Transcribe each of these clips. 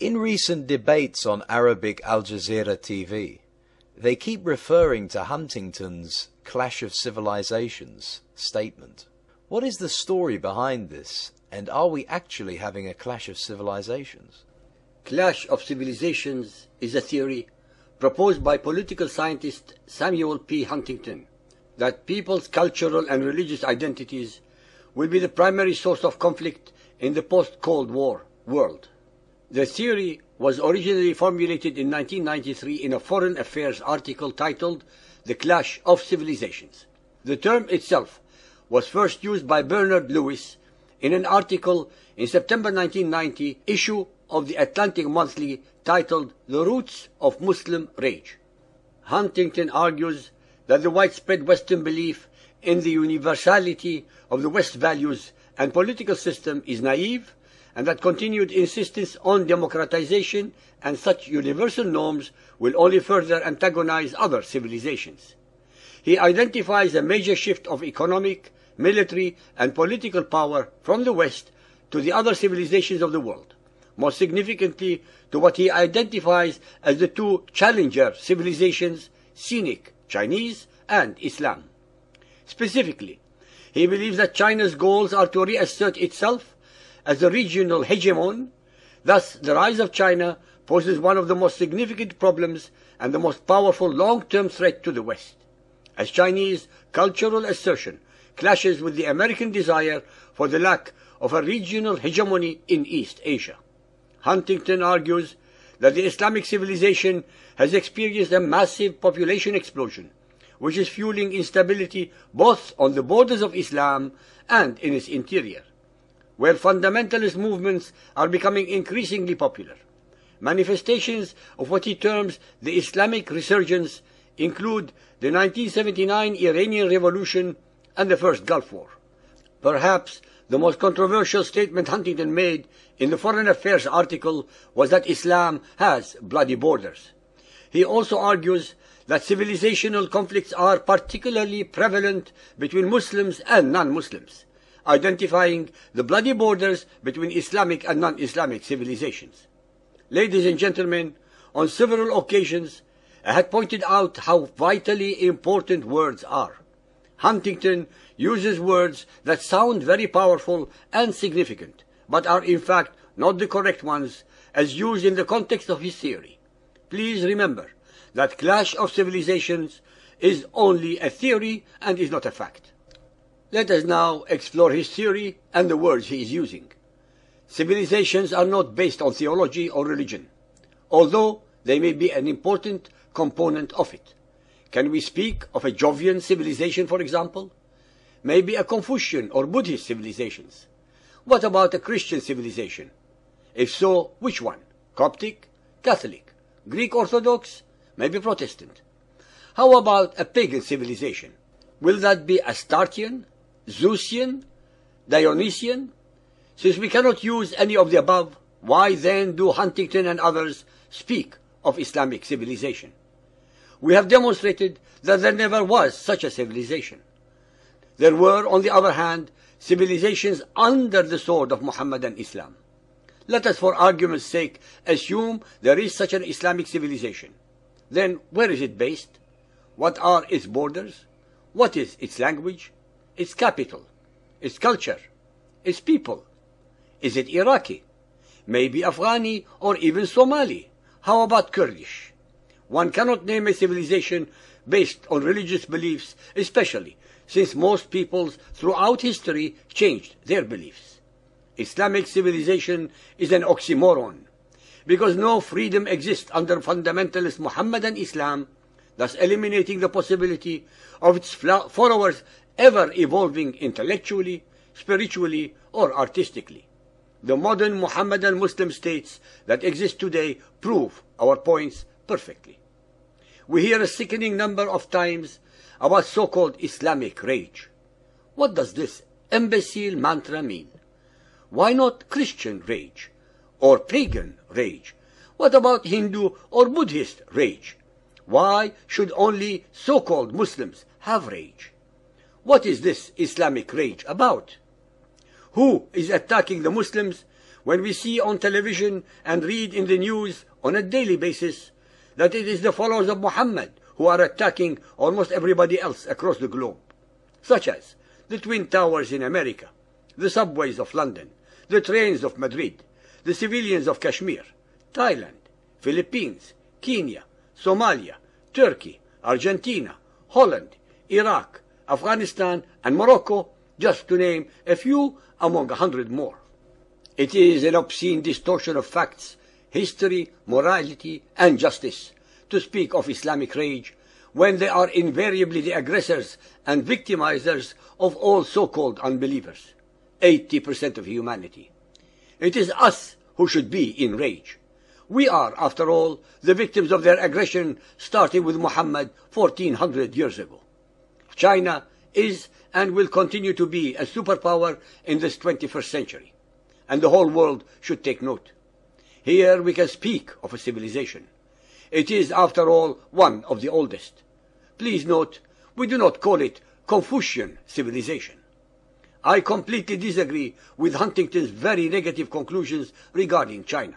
In recent debates on Arabic Al Jazeera TV, they keep referring to Huntington's Clash of Civilizations statement. What is the story behind this, and are we actually having a clash of civilizations? Clash of civilizations is a theory proposed by political scientist Samuel P. Huntington that people's cultural and religious identities will be the primary source of conflict in the post-Cold War world. The theory was originally formulated in 1993 in a Foreign Affairs article titled The Clash of Civilizations. The term itself was first used by Bernard Lewis in an article in September 1990 issue of the Atlantic Monthly titled The Roots of Muslim Rage. Huntington argues that the widespread Western belief in the universality of the West values and political system is naive, and that continued insistence on democratization and such universal norms will only further antagonize other civilizations. He identifies a major shift of economic, military, and political power from the West to the other civilizations of the world, most significantly to what he identifies as the two challenger civilizations, scenic, Chinese, and Islam. Specifically, he believes that China's goals are to reassert itself as a regional hegemon. Thus, the rise of China poses one of the most significant problems and the most powerful long-term threat to the West, as Chinese cultural assertion clashes with the American desire for the lack of a regional hegemony in East Asia. Huntington argues that the Islamic civilization has experienced a massive population explosion, which is fueling instability both on the borders of Islam and in its interior, where fundamentalist movements are becoming increasingly popular. Manifestations of what he terms the Islamic resurgence include the 1979 Iranian Revolution and the First Gulf War. Perhaps the most controversial statement Huntington made in the Foreign Affairs article was that Islam has bloody borders. He also argues that civilizational conflicts are particularly prevalent between Muslims and non-Muslims, identifying the bloody borders between Islamic and non-Islamic civilizations. Ladies and gentlemen, on several occasions, I had pointed out how vitally important words are. Huntington uses words that sound very powerful and significant, but are in fact not the correct ones as used in the context of his theory. Please remember that clash of civilizations is only a theory and is not a fact. Let us now explore his theory and the words he is using. Civilizations are not based on theology or religion, although they may be an important component of it. Can we speak of a Jovian civilization, for example? Maybe a Confucian or Buddhist civilizations. What about a Christian civilization? If so, which one? Coptic? Catholic? Greek Orthodox? Maybe Protestant. How about a pagan civilization? Will that be Astartean, Zeusian, Dionysian? Since we cannot use any of the above, why then do Huntington and others speak of Islamic civilization? We have demonstrated that there never was such a civilization. There were, on the other hand, civilizations under the sword of Muhammad and Islam. Let us, for argument's sake, assume there is such an Islamic civilization. Then, where is it based? What are its borders? What is its language? Its capital? Its culture? Its people? Is it Iraqi? Maybe Afghani or even Somali? How about Kurdish? One cannot name a civilization based on religious beliefs, especially since most peoples throughout history changed their beliefs. Islamic civilization is an oxymoron, because no freedom exists under fundamentalist Muhammadan Islam, thus eliminating the possibility of its followers ever evolving intellectually, spiritually, or artistically. The modern Muhammadan Muslim states that exist today prove our points perfectly. We hear a sickening number of times about so-called Islamic rage. What does this imbecile mantra mean? Why not Christian rage or pagan rage? What about Hindu or Buddhist rage? Why should only so-called Muslims have rage? What is this Islamic rage about? Who is attacking the Muslims when we see on television and read in the news on a daily basis that it is the followers of Muhammad who are attacking almost everybody else across the globe, such as the Twin Towers in America, the subways of London, the trains of Madrid, the civilians of Kashmir, Thailand, Philippines, Kenya, Somalia, Turkey, Argentina, Holland, Iraq, Afghanistan, and Morocco, just to name a few among 100 more. It is an obscene distortion of facts, history, morality, and justice to speak of Islamic rage when they are invariably the aggressors and victimizers of all so-called unbelievers, 80% of humanity. It is us who should be in rage. We are, after all, the victims of their aggression, starting with Muhammad 1400 years ago. China is and will continue to be a superpower in this 21st century, and the whole world should take note. Here we can speak of a civilization. It is, after all, one of the oldest. Please note, we do not call it Confucian civilization. I completely disagree with Huntington's very negative conclusions regarding China.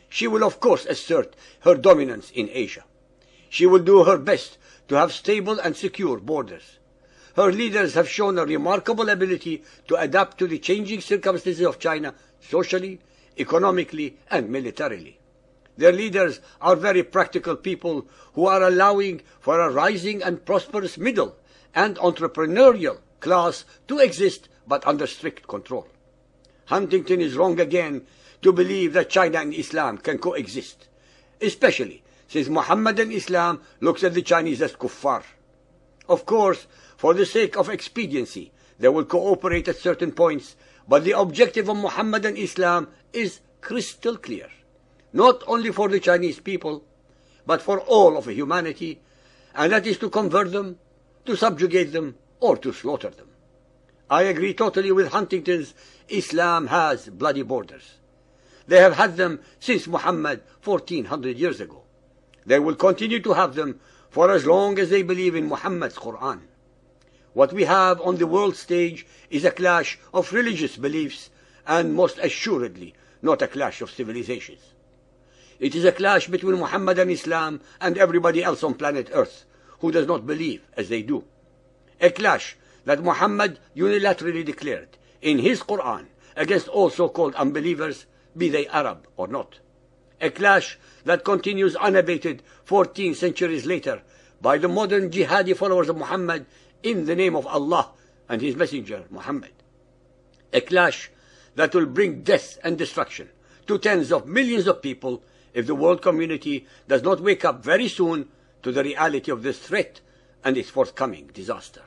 She will of course assert her dominance in Asia. She will do her best to have stable and secure borders. Her leaders have shown a remarkable ability to adapt to the changing circumstances of China socially, economically, and militarily. Their leaders are very practical people who are allowing for a rising and prosperous middle and entrepreneurial class to exist, but under strict control. Huntington is wrong again to believe that China and Islam can coexist, especially since Mohammedan Islam looks at the Chinese as kuffar. Of course, for the sake of expediency, they will cooperate at certain points, but the objective of Mohammedan Islam is crystal clear, not only for the Chinese people, but for all of humanity, and that is to convert them, to subjugate them, or to slaughter them. I agree totally with Huntington's Islam has bloody borders. They have had them since Muhammad 1400 years ago. They will continue to have them for as long as they believe in Muhammad's Quran. What we have on the world stage is a clash of religious beliefs, and most assuredly not a clash of civilizations. It is a clash between Muhammadan Islam and everybody else on planet Earth who does not believe as they do. A clash that Muhammad unilaterally declared in his Quran against all so-called unbelievers, be they Arab or not. A clash that continues unabated 14 centuries later by the modern jihadi followers of Muhammad in the name of Allah and his messenger Muhammad. A clash that will bring death and destruction to tens of millions of people if the world community does not wake up very soon to the reality of this threat and its forthcoming disaster.